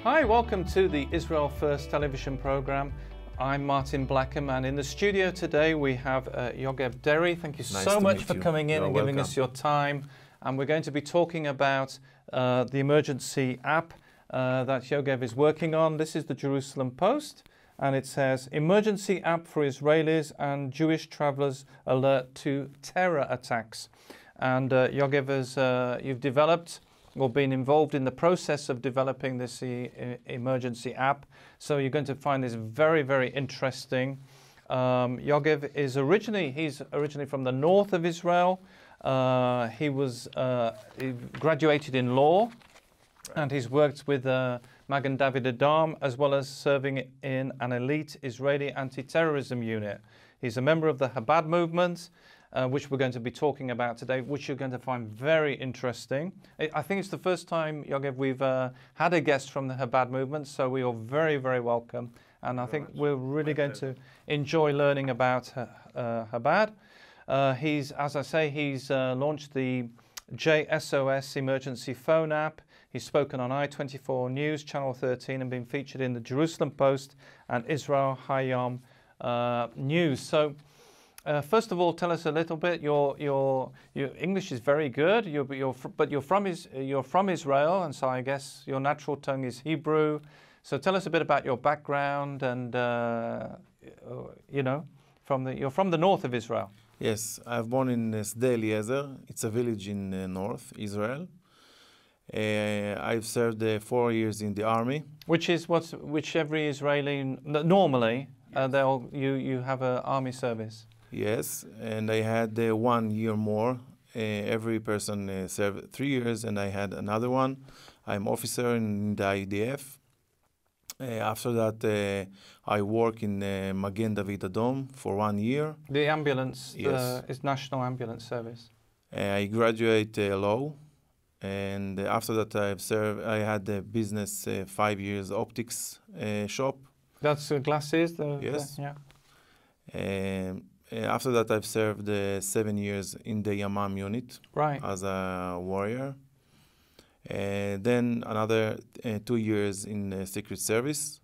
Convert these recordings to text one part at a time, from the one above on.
Hi, welcome to the Israel First television program. I'm Martin Blackham, and in the studio today we have Yogev Deri. Thank you so much for coming in and giving us your time. And we're going to be talking about the emergency app that Yogev is working on. This is the Jerusalem Post, and it says, "Emergency app for Israelis and Jewish travelers alert to terror attacks." And Yogev, you've developed or been involved in the process of developing this emergency app. So you're going to find this very, very interesting. Yogev is originally from the north of Israel. He graduated in law, and he's worked with Magen David Adom, as well as serving in an elite Israeli anti-terrorism unit. He's a member of the Chabad movement, which we're going to be talking about today, which you're going to find very interesting. I think it's the first time, Yogev, we've had a guest from the Chabad movement, so we are very, very welcome. And I think we're really going to enjoy learning about Chabad. As I say, he's launched the J-SOS emergency phone app. He's spoken on I-24 News, Channel 13, and been featured in the Jerusalem Post and Israel Hayom News. So, first of all, tell us a little bit. Your English is very good. But you're from Israel, and so I guess your natural tongue is Hebrew. So tell us a bit about your background, and you're from the north of Israel. Yes, I was born in Sde Eliezer. It's a village in North Israel. I've served 4 years in the army, which every Israeli normally you have an army service. Yes, and I had 1 year more. Every person served 3 years, and I had another one. I'm officer in the IDF. After that, I work in Magen David Adom for 1 year. The ambulance, yes. Is National Ambulance Service. I graduate law, and after that I had a business 5 years optics shop. That's glasses? Yes. Yeah. After that, I've served 7 years in the Yamam unit, right, as a warrior. Then another 2 years in the Secret Service.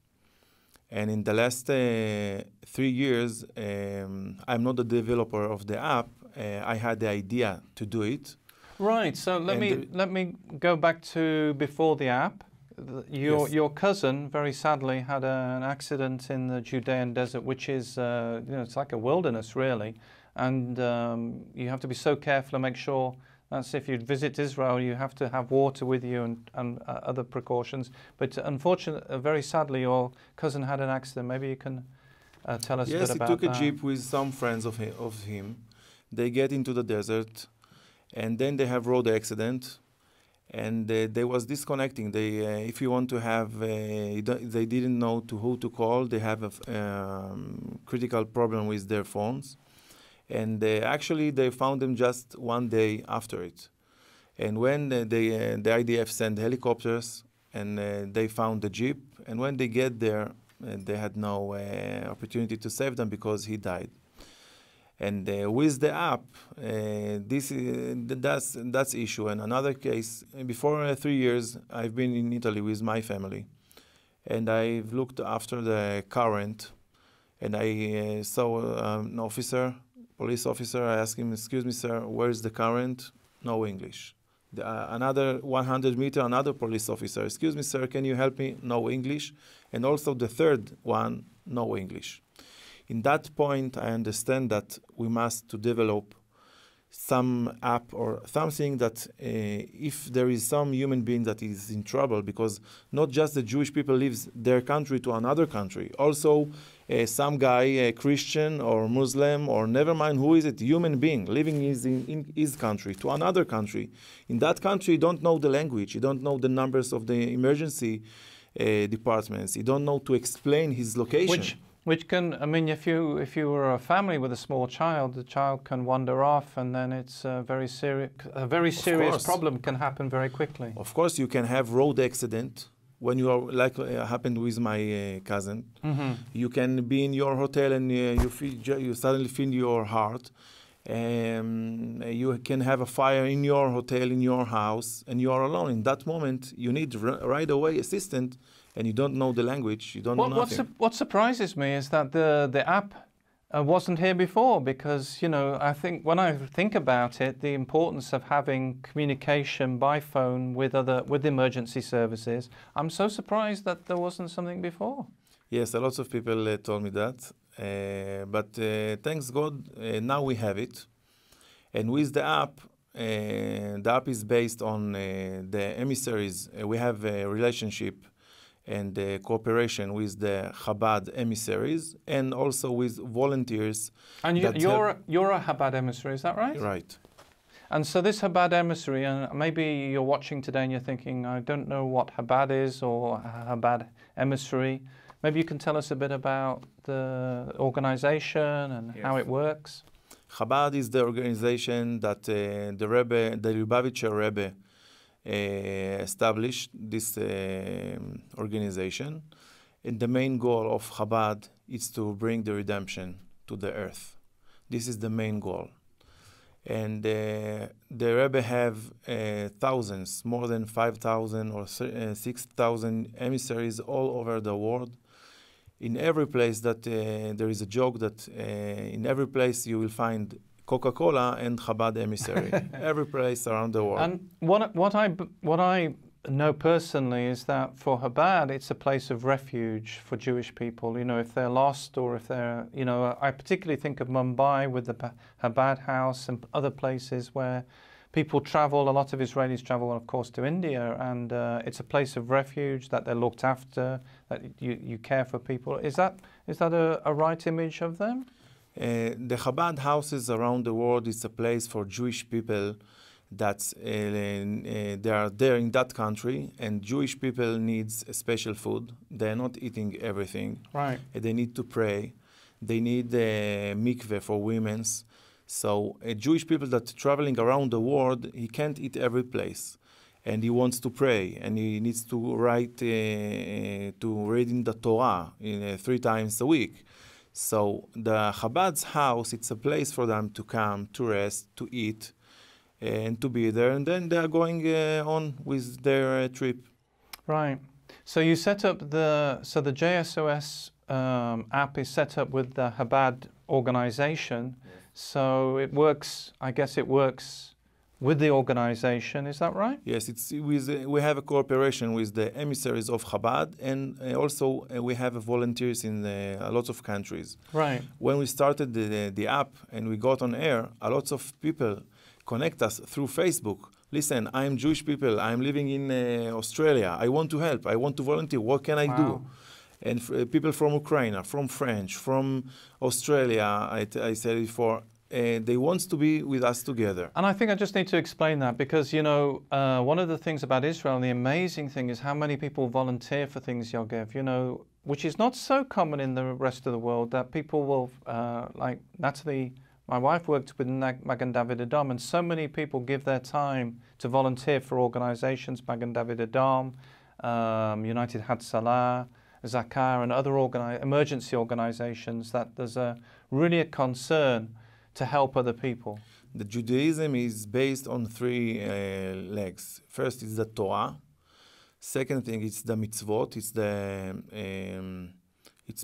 And in the last 3 years, I'm not the developer of the app. I had the idea to do it. Right. So let me go back to before the app. Yes. Your cousin, very sadly, had an accident in the Judean desert, which is, it's like a wilderness, really. And you have to be so careful and make sure that's if you visit Israel, you have to have water with you and other precautions. But unfortunately, very sadly, your cousin had an accident. Maybe you can tell us a bit about that. Yes, he took a jeep with some friends of him. They get into the desert, and then they have road accident. And they was disconnecting. If you want to have, they didn't know who to call. They have a critical problem with their phones, and actually they found them just 1 day after it. And when the IDF sent helicopters, and they found the jeep, and when they get there, they had no opportunity to save them because he died. And with the app, that's issue. And another case, before 3 years, I've been in Italy with my family, and I've looked after the current, and I saw an police officer. I asked him, "Excuse me, sir, where's the current?" No English. Another 100 meters, another police officer. "Excuse me, sir, can you help me?" No English. And also the third one, no English. In that point, I understand that we must to develop some app or something that if there is some human being that is in trouble, because not just the Jewish people leaves their country to another country, also some guy, a Christian or Muslim or never mind who is it, human being living in his country to another country. In that country, you don't know the language, you don't know the numbers of the emergency departments, you don't know to explain his location. Which can, I mean, if you were a family with a small child, the child can wander off, and then it's a very serious problem can happen very quickly. Of course, you can have road accident when you are like happened with my cousin. Mm-hmm. You can be in your hotel and you suddenly feel your heart, You can have a fire in your hotel, in your house, and you are alone. In that moment, you need right away assistant, and you don't know the language, you don't know nothing. What surprises me is that the app wasn't here before, because, you know, I think when I think about it, the importance of having communication by phone with emergency services, I'm so surprised that there wasn't something before. Yes, a lot of people told me that, but thanks God, now we have it. And with the app is based on the emissaries. We have a relationship and cooperation with the Chabad emissaries, and also with volunteers. And you're a Chabad emissary, is that right? Right. And so this Chabad emissary, and maybe you're watching today and you're thinking, I don't know what Chabad is or a Chabad emissary. Maybe you can tell us a bit about the organization and how it works. Chabad is the organization that the Lubavitcher Rebbe established this organization, and the main goal of Chabad is to bring the redemption to the earth. This is the main goal. And the Rebbe have thousands, more than 5,000 or 6,000 emissaries all over the world. In every place that there is a joke that in every place you will find Coca-Cola and Chabad emissary, every place around the world. And what I know personally is that for Chabad, it's a place of refuge for Jewish people. You know, if they're lost or if they're, you know, I particularly think of Mumbai with the Chabad house and other places where people travel. A lot of Israelis travel, of course, to India, and it's a place of refuge, that they're looked after, that you care for people. Is that a right image of them? The Chabad houses around the world is a place for Jewish people that they are there in that country, and Jewish people needs special food. They are not eating everything. Right. They need to pray. They need a mikveh for women's. So Jewish people that traveling around the world, he can't eat every place, and he wants to pray, and he needs to read in the Torah 3 times a week. So the Chabad's house, it's a place for them to come, to rest, to eat, and to be there, and then they are going on with their trip. Right. So you set up the J-SOS app is set up with the Chabad organization. Yes. So it works. I guess it works with the organization. Is that right? Yes. We have a cooperation with the emissaries of Chabad, and also we have volunteers in a lot of countries. Right. When we started the app and we got on air, a lot of people connect us through Facebook. Listen, I'm Jewish people. I'm living in Australia. I want to help. I want to volunteer. What can I do? And people from Ukraine, from French, from Australia, I said before, they want to be with us together. And I think I just need to explain that, because, you know, one of the things about Israel, and the amazing thing is how many people volunteer for things, Yogev, you know, which is not so common in the rest of the world, that people will, like Natalie, my wife worked with Magen David Adom, and so many people give their time to volunteer for organizations, Magen David Adom, United Hatzalah, Zakar, and other emergency organizations, that there's really a concern to help other people. The Judaism is based on 3 legs. First is the Torah. Second thing is the mitzvot. It's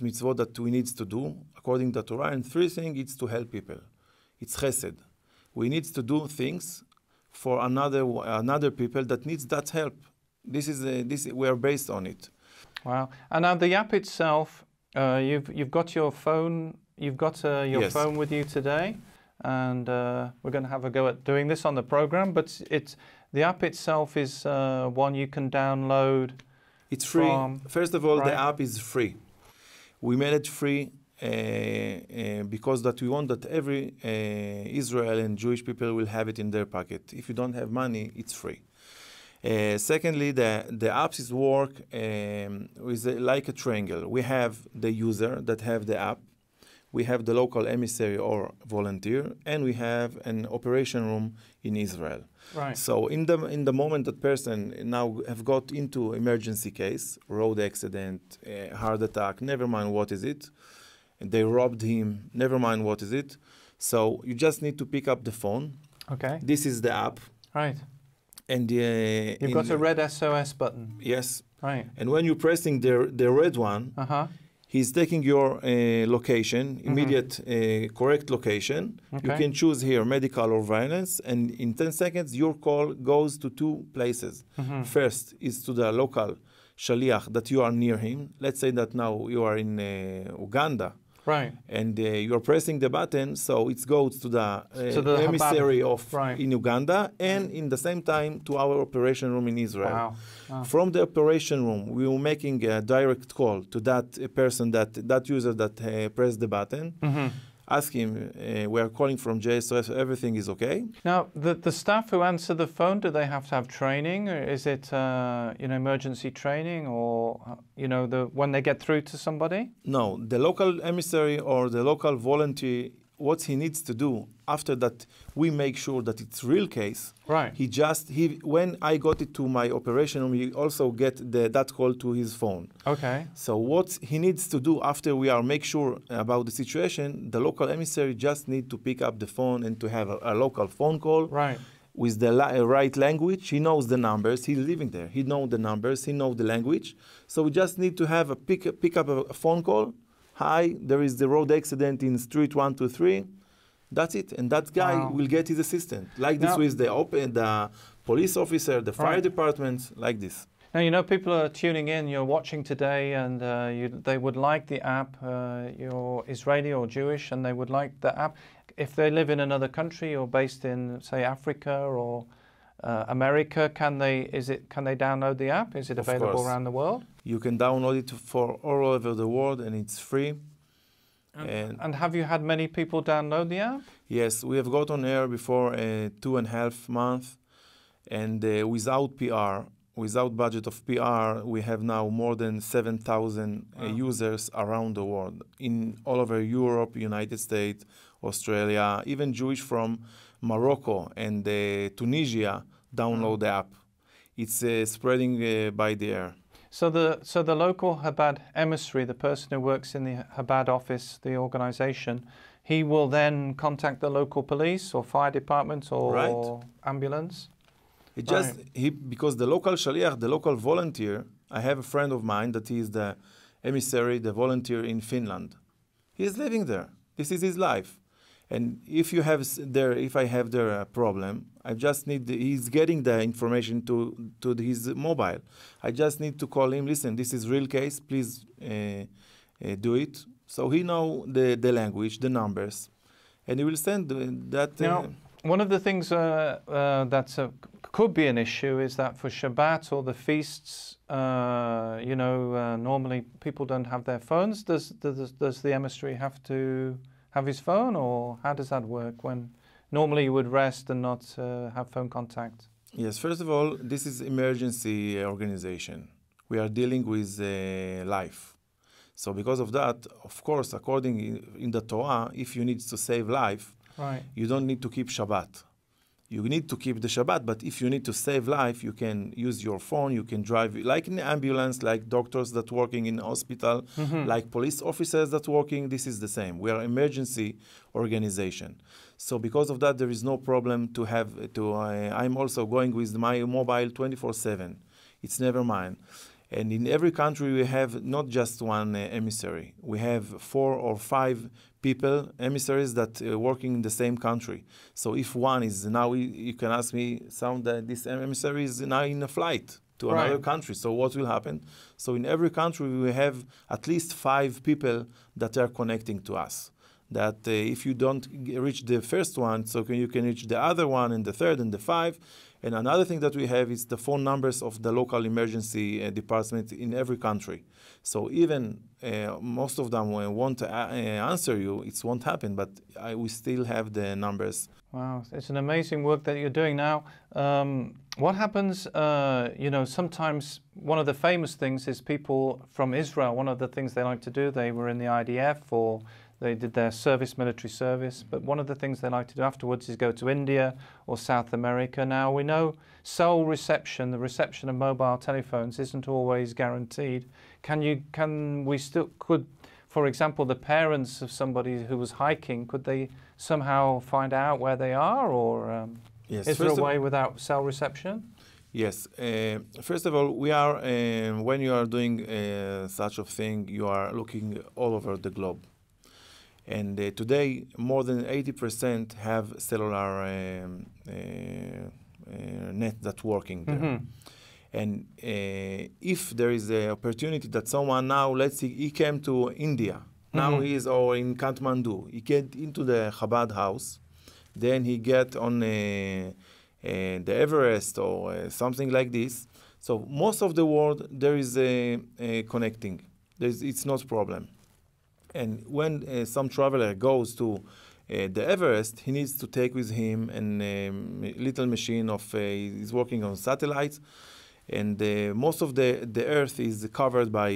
mitzvot that we need to do according to the Torah. And 3 thing is to help people. It's chesed. We need to do things for another people that needs that help. We are based on it. Wow! And now the app itself, you've got your phone. You've got your Yes. phone with you today, and we're going to have a go at doing this on the program. But the app itself is one you can download. It's free. First of all, right. The app is free. We made it free because that we want that every Israel and Jewish people will have it in their pocket. If you don't have money, it's free. Secondly, the apps work with like a triangle. We have the user that have the app, we have the local emissary or volunteer, and we have an operation room in Israel. Right. So in the moment that person now have got into emergency case, road accident, heart attack, never mind what is it, and they robbed him, never mind what is it. So you just need to pick up the phone. Okay. This is the app. Right. And you've got a red SOS button. Yes. Right. And when you're pressing the red one, he's taking your location, immediate correct location. Okay. You can choose here medical or violence, and in 10 seconds your call goes to two places. First is to the local shaliach that you are near him. Let's say that now you are in Uganda. Right. And you're pressing the button, so it goes to the emissary of in Uganda, and in the same time to our operation room in Israel. Wow. Wow. From the operation room, we were making a direct call to that person, that user that pressed the button. Ask him, we are calling from J-SOS, everything is okay. Now, the staff who answer the phone, do they have to have training? Or is it, emergency training, or, when they get through to somebody? No, the local emissary or the local volunteer, what he needs to do after that, we make sure that it's real case. Right. When I got it to my operation room, he also get that call to his phone. Okay. So what he needs to do after we are make sure about the situation, the local emissary just need to pick up the phone and to have a local phone call. Right. With the right language. He knows the numbers. He's living there. He knows the numbers. He knows the language. So we just need to have pick up a phone call. Hi, there is the road accident in street 123. That's it. And that guy will get his assistant. Like this with the police officer, the fire department, like this. Now, people are tuning in, you're watching today, and they would like the app. You're Israeli or Jewish, and they would like the app. If they live in another country or based in, say, Africa or America, can they download the app? Is it available around the world? You can download it for all over the world, and it's free. And have you had many people download the app? Yes, we have got on air before 2.5 months, and without PR, without budget of PR, we have now more than 7,000 users around the world, in all over Europe, United States, Australia, even Jewish from Morocco and Tunisia download the app. It's spreading by the air. So the local Chabad emissary, the person who works in the Chabad office, the organization, he will then contact the local police or fire department or ambulance? Because the local shaliach, the local volunteer, I have a friend of mine that he is the emissary, the volunteer in Finland. He is living there. This is his life. And if I have their problem, I just need, he's getting the information to his mobile. I just need to call him, listen, this is real case, please do it. So he know the language, the numbers, and he will send that. Now, one of the things that could be an issue is that for Shabbat or the feasts, normally people don't have their phones. Does the emissary have to have his phone, or how does that work when normally you would rest and not have phone contact? Yes, first of all, this is emergency organization. We are dealing with life. So because of that, of course, according in the Torah, if you need to save life, you don't need to keep Shabbat. You need to keep the Shabbat, but if you need to save life, you can use your phone, you can drive, like in the ambulance, like doctors that working in hospital, like police officers that working, this is the same. We are an emergency organization. So because of that, there is no problem to have, I'm also going with my mobile 24/7. It's never mine. And in every country, we have not just one emissary. We have 4 or 5 people, emissaries that are working in the same country. So if one is now, you can ask me, this emissary is now in a flight to another country. So what will happen? So in every country, we have at least 5 people that are connecting to us. That if you don't reach the first one, so you can reach the other one and the third and the 5. And another thing that we have is the phone numbers of the local emergency department in every country. So even most of them won't answer you, it won't happen, but we still have the numbers. Wow, it's an amazing work that you're doing now. What happens, sometimes one of the famous things is people from Israel, one of the things they like to do, they were in the IDF or they did their military service, but one of the things they like to do afterwards is go to India or South America. Now we know cell reception, the reception of mobile telephones isn't always guaranteed. For for example, the parents of somebody who was hiking, could they somehow find out where they are, or Yes. is there a way without cell reception? Yes. First of all, we are when you are doing such a thing, you are looking all over the globe. And today, more than 80% have cellular net that's working there. Mm-hmm. And if there is an opportunity that someone now, let's see, he came to India, now he is or in Kathmandu, he get into the Chabad house, then he get on the Everest or something like this. So most of the world there is a connecting. It's not a problem. And when some traveler goes to the Everest, he needs to take with him a little machine of, he's working on satellites, and most of the Earth is covered by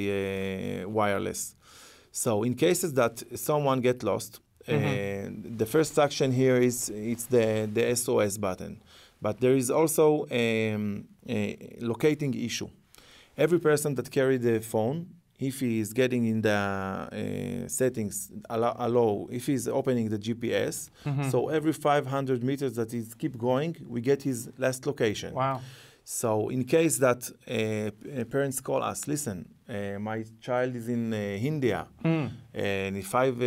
wireless. So in cases that someone get lost, the first action here is it's the SOS button. But there is also a locating issue. Every person that carry the phone, if he is getting in the settings, if he's opening the GPS, so every 500 meters that he keep going, we get his last location. Wow. So in case that parents call us, listen, my child is in India, and in 5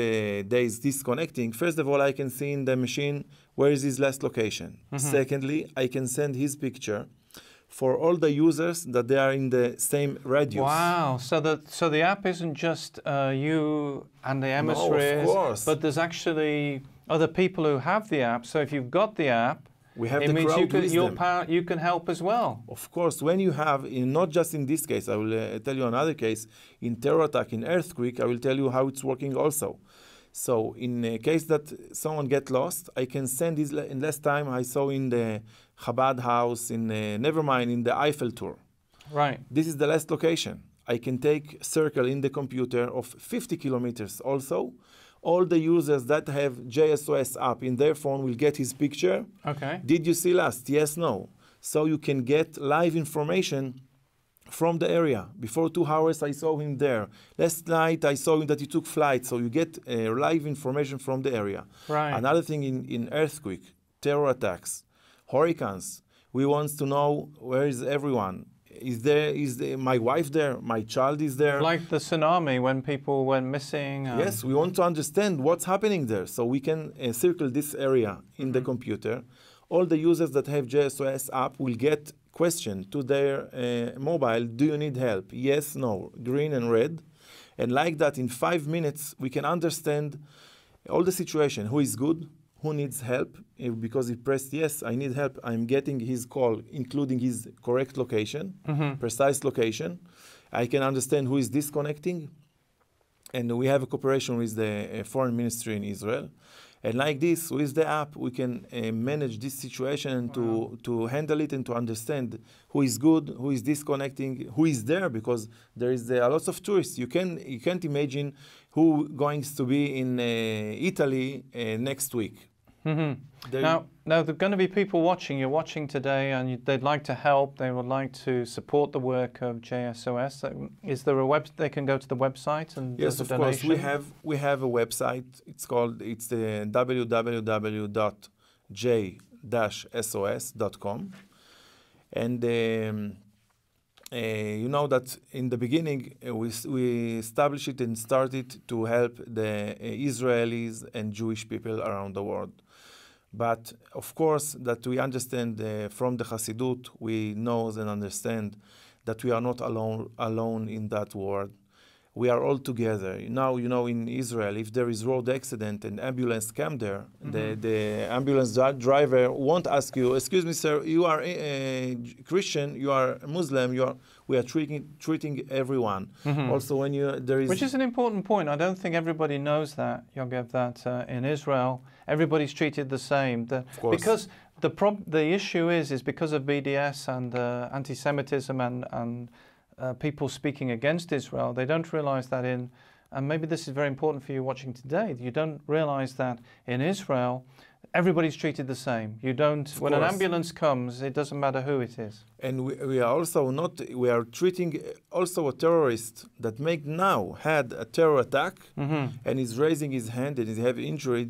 days disconnecting, first of all, I can see in the machine where is his last location. Secondly, I can send his picture for all the users that they are in the same radius. Wow! So the app isn't just you and the emissaries, no, of course. But there's actually other people who have the app. So if you've got the app, we have it the means crowd you can help as well. Of course, when you have, not just in this case, I will tell you another case, in terror attack, in earthquake, I will tell you how it's working also. So in a case that someone get lost, I can send this. In last time I saw in the Chabad house, in never mind, in the Eiffel tour. Right. This is the last location. I can take circle in the computer of 50 kilometers also. All the users that have J-SOS app in their phone will get his picture. Okay. Did you see last? Yes, no. So you can get live information from the area. Before 2 hours, I saw him there. Last night, I saw him that he took flight. So you get live information from the area. Right. Another thing in earthquake, terror attacks, hurricanes, we want to know where is everyone. Is my wife there? My child is there? Like the tsunami when people went missing. Yes, we want to understand what's happening there. So we can circle this area in the computer. All the users that have J-SOS app will get question to their mobile, do you need help? Yes, no, green and red. And like that, in 5 minutes, we can understand all the situation, who is good, who needs help, because he pressed yes, I need help, I'm getting his call, including his correct location, precise location. I can understand who is disconnecting. And we have a cooperation with the foreign ministry in Israel. And like this, with the app, we can manage this situation and to handle it and to understand who is good, who is disconnecting, who is there, because there is lots of tourists. You can't imagine who going to be in Italy next week. Now there are going to be people watching. You're watching today, and they'd like to help. They would like to support the work of J-SOS. Is there a web? They can go to the website and yes, do of a course. donation? We have a website. It's www.j-sos.com, and you know that in the beginning we established it and started to help the Israelis and Jewish people around the world. But of course that we understand from the Hasidut, we know and understand that we are not alone in that world. We are all together. Now, you know, in Israel, if there is road accident and ambulance come there, the ambulance driver won't ask you, excuse me, sir, you are a Christian, you are a Muslim, we are treating everyone. Also, when there is... Which is an important point. I don't think everybody knows that, Yogev, that in Israel, everybody's treated the same. Of course. Because the issue is because of BDS and anti-Semitism and people speaking against Israel, they don't realize that and maybe this is very important for you watching today, you don't realize that in Israel, everybody's treated the same. You don't, when an ambulance comes, it doesn't matter who it is. And we are also not, we are treating also a terrorist that had a terror attack and is raising his hand and is having injury.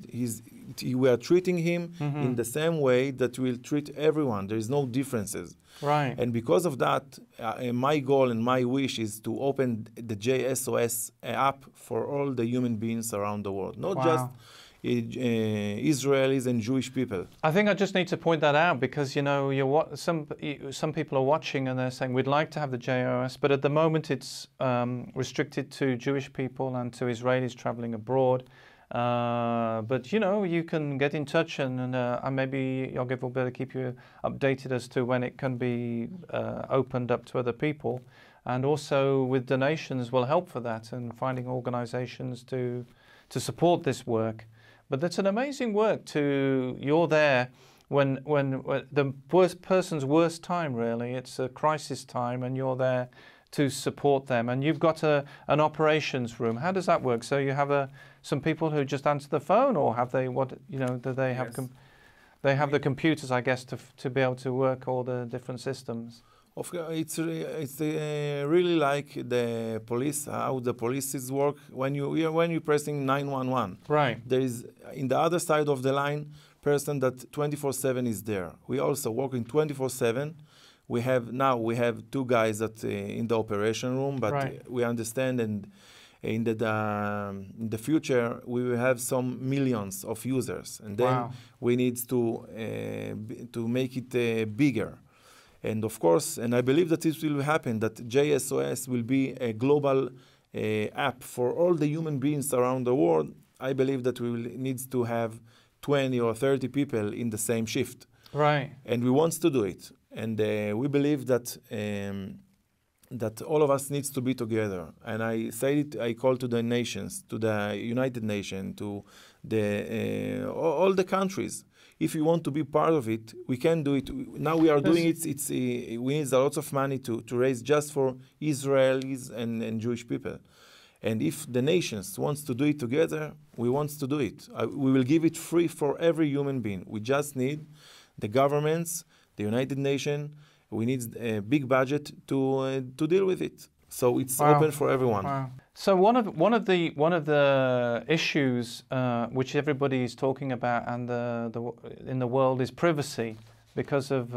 We are treating him in the same way that we'll treat everyone. There is no differences. Right. And because of that, my goal and my wish is to open the J-SOS app for all the human beings around the world, not just Israelis and Jewish people. I think I just need to point that out because, you know, some people are watching and they're saying we'd like to have the JOS, but at the moment it's restricted to Jewish people and to Israelis traveling abroad. But, you know, you can get in touch and maybe Yogev will be able to keep you updated as to when it can be opened up to other people. And also with donations will help for that and finding organizations to support this work. But that's an amazing work you're there when the worst person's worst time, really. It's a crisis time and you're there to support them. And you've got an operations room. How does that work? So you have some people who just answer the phone, or have they, do they have, they have the computers, I guess, to be able to work all the different systems? It's really like the police, how the polices work when you're pressing 911. Right. There is in the other side of the line person that 24/7 is there. We also working 24/7. We have two guys that in the operation room, but we understand and in the future we will have some millions of users, and then we need to make it bigger. And of course, and I believe that it will happen, that J-SOS will be a global app for all the human beings around the world. I believe that we will need to have 20 or 30 people in the same shift. Right. And we want to do it. And we believe that that all of us needs to be together. And I call to the nations, to the United Nations, to all the countries. If you want to be part of it, we can do it. Now we are doing it. We need a lot of money to raise just for Israelis and Jewish people. And if the nations wants to do it together, we want to do it. We will give it free for every human being. We just need the governments, the United Nations. We need a big budget to deal with it. So it's open for everyone. Wow. So one of the issues which everybody is talking about and in the world is privacy, because of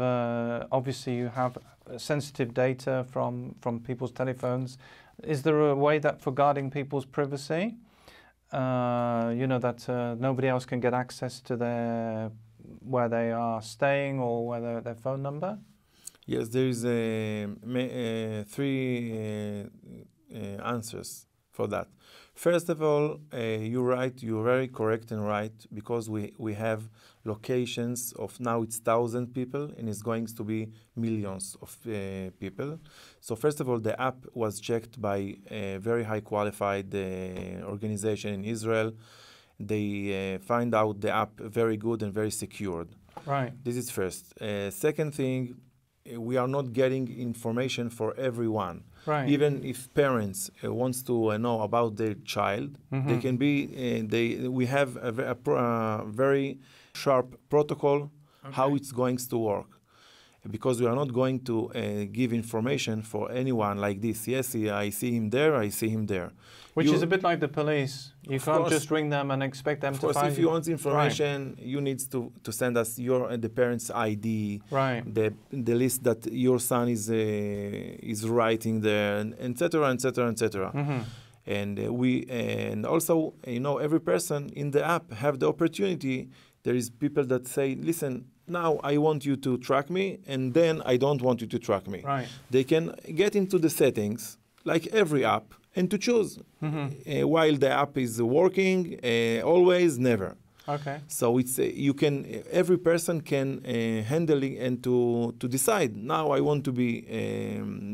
obviously you have sensitive data from people's telephones. Is there a way that for guarding people's privacy, you know, that nobody else can get access to where they are staying or their phone number? Yes, there is three answers for that. First of all, you're right, you're very correct and right, because we have locations of now it's 1,000 people and it's going to be millions of people. So first of all, the app was checked by a very high qualified organization in Israel. They find out the app very good and very secured. Right. This is first. Second thing, we are not getting information for everyone. Right. Even if parents wants to know about their child, they can be. We have a very sharp protocol how it's going to work, because we are not going to give information for anyone like this. Yes, I see him there. I see him there. Which is a bit like the police. You can't just ring them and expect them to find you. Of course, if you want information, you need to send us the parent's ID, the list that your son is writing there, etc., etc., etc. And also, you know, every person in the app have the opportunity. There is people that say, listen, now I want you to track me, and then I don't want you to track me. Right. They can get into the settings, like every app, and to choose while the app is working, always, never. Okay. So it's every person can handle it and to decide. Now I want to be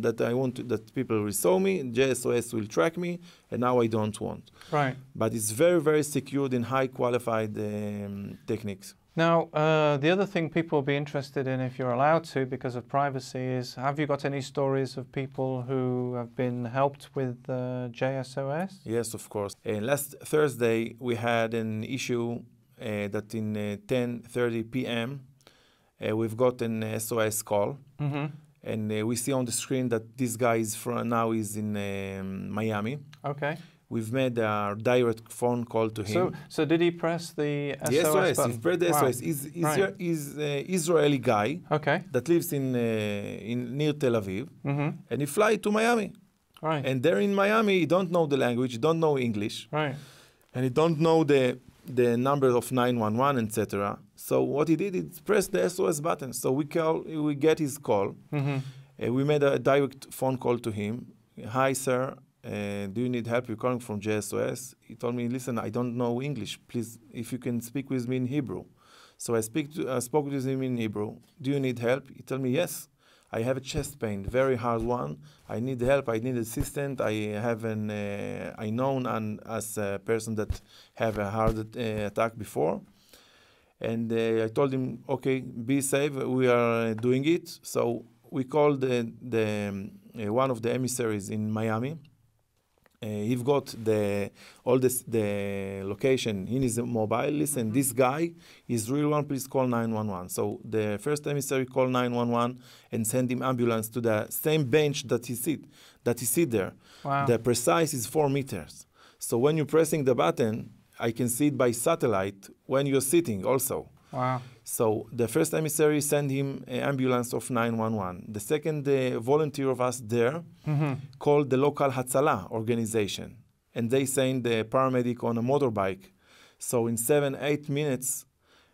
that people will saw me, J-SOS will track me, and now I don't want. Right. But it's very, very secured and high qualified techniques. Now, the other thing people will be interested in, if you're allowed to, because of privacy, is have you got any stories of people who have been helped with J-SOS? Yes, of course. Last Thursday, we had an issue that in 10:30 p.m. We've got an SOS call, and we see on the screen that this guy is now is in Miami. Okay. We've made a direct phone call to him. So did he press the SOS SOS button? He pressed the SOS. He's an Israeli guy that lives in near Tel Aviv, and he fly to Miami. Right. And there in Miami, he don't know the language, he don't know English, right, and he don't know the number of 911, etc. So what he did is press the SOS button. So we get his call. We made a direct phone call to him. Hi, sir. Do you need help? You're calling from J-SOS. He told me, listen, I don't know English. Please, if you can speak with me in Hebrew. So I spoke with him in Hebrew. Do you need help? He told me, yes. I have a chest pain, very hard one. I need help. I need assistance. I have I known as a person that have a heart attack before. And I told him, okay, be safe. We are doing it. So we called one of the emissaries in Miami. He's got the location in his mobile. Listen, this guy is real one. Please call 911. So the first emissary called 911 and send him ambulance to the same bench that he sit there. Wow. The precise is 4 meters. So when you're pressing the button, I can see it by satellite when you're sitting also. Wow. So the first emissary sent him an ambulance of 911. The second volunteer of us there called the local Hatzala organization. And they sent the paramedic on a motorbike. So in 7-8 minutes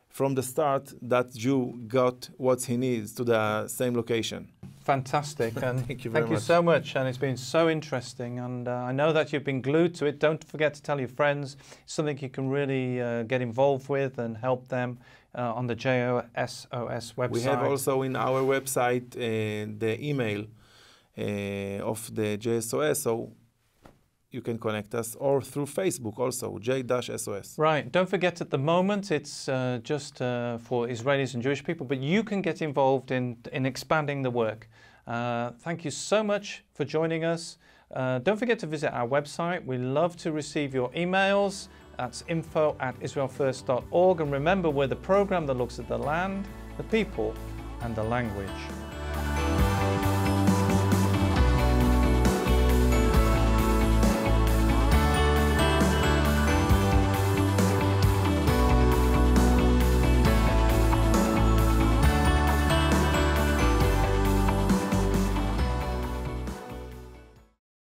from the start, that Jew got what he needs to the same location. Fantastic. And thank you very much. Thank you so much. And it's been so interesting. And I know that you've been glued to it. Don't forget to tell your friends. It's something you can really get involved with and help them on the J-SOS website. We have also in our website the email of the J-SOS. So you can connect us, or through Facebook also, J-SOS. Right. Don't forget, at the moment it's just for Israelis and Jewish people, but you can get involved in expanding the work. Thank you so much for joining us. Don't forget to visit our website. We love to receive your emails. That's info@israelfirst.org. And remember, we're the program that looks at the land, the people, and the language.